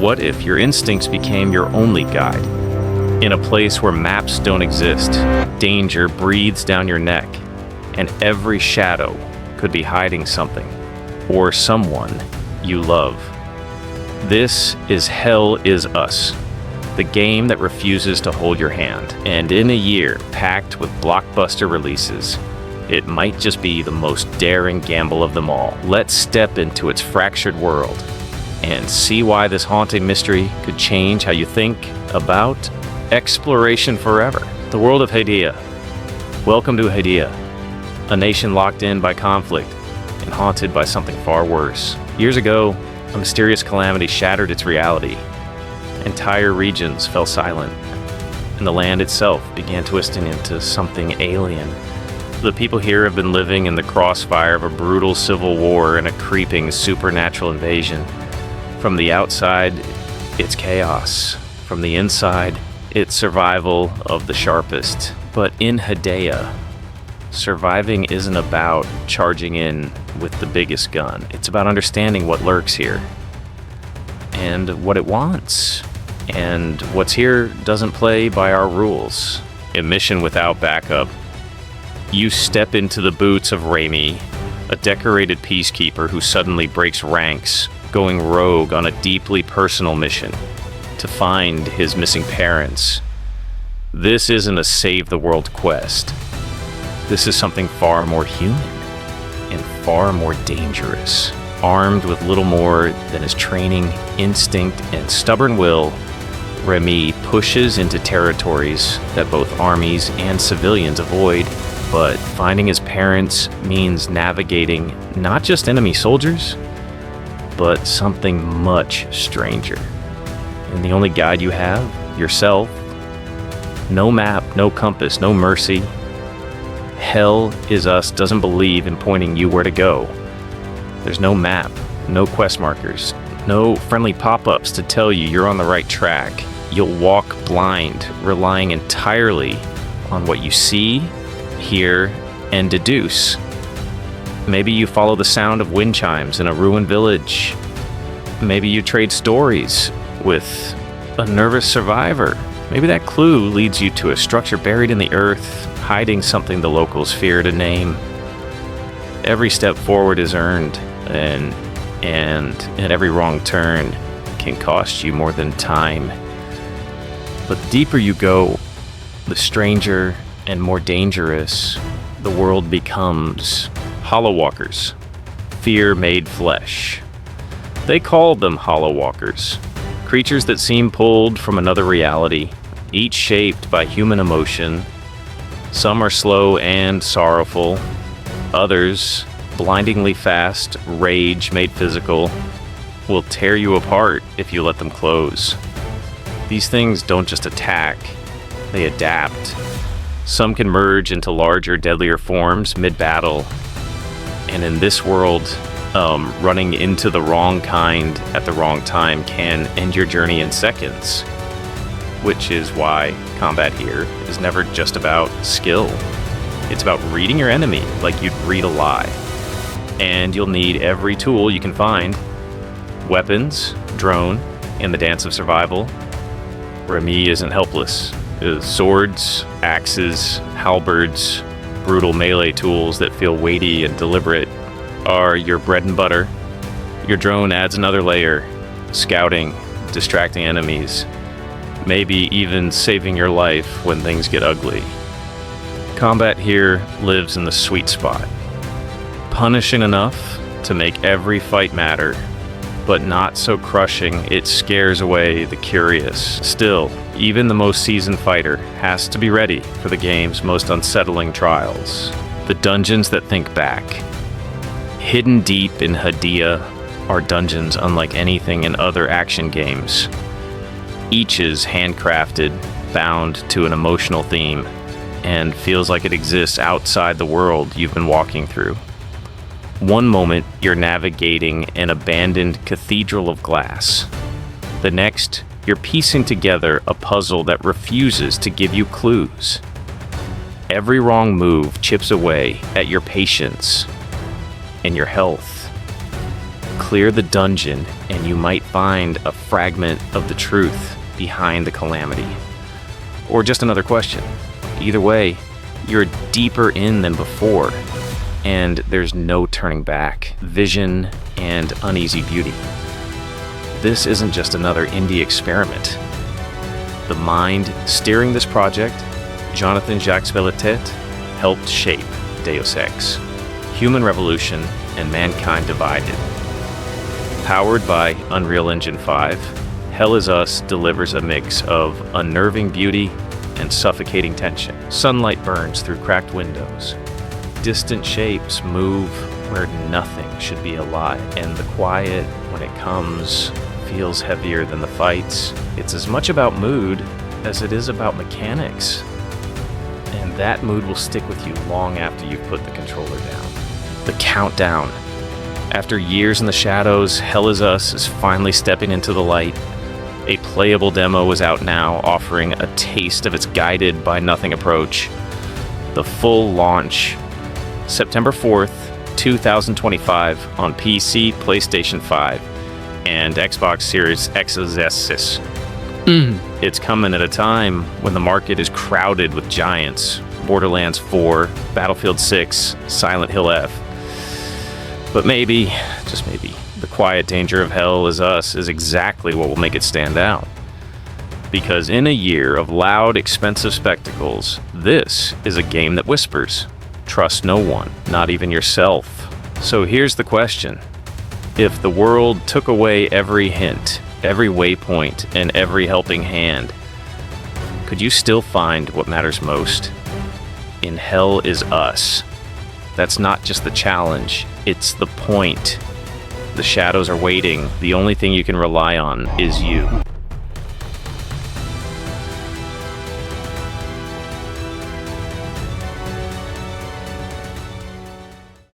What if your instincts became your only guide? In a place where maps don't exist, danger breathes down your neck, and every shadow could be hiding something or someone you love. This is Hell Is Us, the game that refuses to hold your hand. And in a year packed with blockbuster releases, it might just be the most daring gamble of them all. Let's step into its fractured world and see why this haunting mystery could change how you think about exploration forever. The world of Hadia. Welcome to Hadia, a nation locked in by conflict and haunted by something far worse. Years ago, a mysterious calamity shattered its reality. Entire regions fell silent, and the land itself began twisting into something alien. The people here have been living in the crossfire of a brutal civil war and a creeping supernatural invasion. From the outside, it's chaos. From the inside, it's survival of the sharpest. But in Hadia, surviving isn't about charging in with the biggest gun. It's about understanding what lurks here and what it wants. And what's here doesn't play by our rules. A mission without backup. You step into the boots of Raimi, a decorated peacekeeper who suddenly breaks ranks, going rogue on a deeply personal mission to find his missing parents. This isn't a save-the-world quest. This is something far more human and far more dangerous. Armed with little more than his training, instinct, and stubborn will, Remy pushes into territories that both armies and civilians avoid. But finding his parents means navigating not just enemy soldiers, but something much stranger. And the only guide you have, yourself. No map, no compass, no mercy. Hell Is Us doesn't believe in pointing you where to go. There's no map, no quest markers, no friendly pop-ups to tell you you're on the right track. You'll walk blind, relying entirely on what you see, hear, and deduce. Maybe you follow the sound of wind chimes in a ruined village. Maybe you trade stories with a nervous survivor. Maybe that clue leads you to a structure buried in the earth, hiding something the locals fear to name. Every step forward is earned, and at every wrong turn can cost you more than time. But the deeper you go, the stranger and more dangerous the world becomes. Hollow Walkers, fear made flesh. They called them Hollow Walkers, creatures that seem pulled from another reality, each shaped by human emotion. Some are slow and sorrowful, others, blindingly fast, rage made physical, will tear you apart if you let them close. These things don't just attack, they adapt. Some can merge into larger, deadlier forms mid-battle. And in this world, running into the wrong kind at the wrong time can end your journey in seconds. Which is why combat here is never just about skill. It's about reading your enemy like you'd read a lie. And you'll need every tool you can find. Weapons, drone, and the dance of survival. Remy isn't helpless. Swords, axes, halberds, brutal melee tools that feel weighty and deliberate are your bread and butter. Your drone adds another layer, scouting, distracting enemies, maybe even saving your life when things get ugly. Combat here lives in the sweet spot, punishing enough to make every fight matter, but not so crushing it scares away the curious. Still, even the most seasoned fighter has to be ready for the game's most unsettling trials. The dungeons that think back. Hidden deep in Hadia are dungeons unlike anything in other action games. Each is handcrafted, bound to an emotional theme, and feels like it exists outside the world you've been walking through. One moment, you're navigating an abandoned cathedral of glass. The next, you're piecing together a puzzle that refuses to give you clues. Every wrong move chips away at your patience and your health. Clear the dungeon, and you might find a fragment of the truth behind the calamity. Or just another question. Either way, you're deeper in than before, and there's no turning back. Vision and uneasy beauty. This isn't just another indie experiment. The mind steering this project, Jonathan Jacques Villetet, helped shape Deus Ex, Human Revolution and Mankind Divided. Powered by Unreal Engine 5, Hell Is Us delivers a mix of unnerving beauty and suffocating tension. Sunlight burns through cracked windows. Distant shapes move where nothing should be alive, and the quiet, when it comes, feels heavier than the fights. It's as much about mood as it is about mechanics. And that mood will stick with you long after you've put the controller down. The countdown. After years in the shadows, Hell Is Us is finally stepping into the light. A playable demo is out now, offering a taste of its guided by nothing approach. The full launch, September 4th, 2025 on PC, PlayStation 5, and Xbox Series X. It's coming at a time when the market is crowded with giants. Borderlands 4, Battlefield 6, Silent Hill F. But maybe, just maybe, the quiet danger of Hell Is Us is exactly what will make it stand out. Because in a year of loud, expensive spectacles, this is a game that whispers. Trust no one, not even yourself. So here's the question. If the world took away every hint, every waypoint, and every helping hand, could you still find what matters most? In Hell Is Us. That's not just the challenge, it's the point. The shadows are waiting. The only thing you can rely on is you.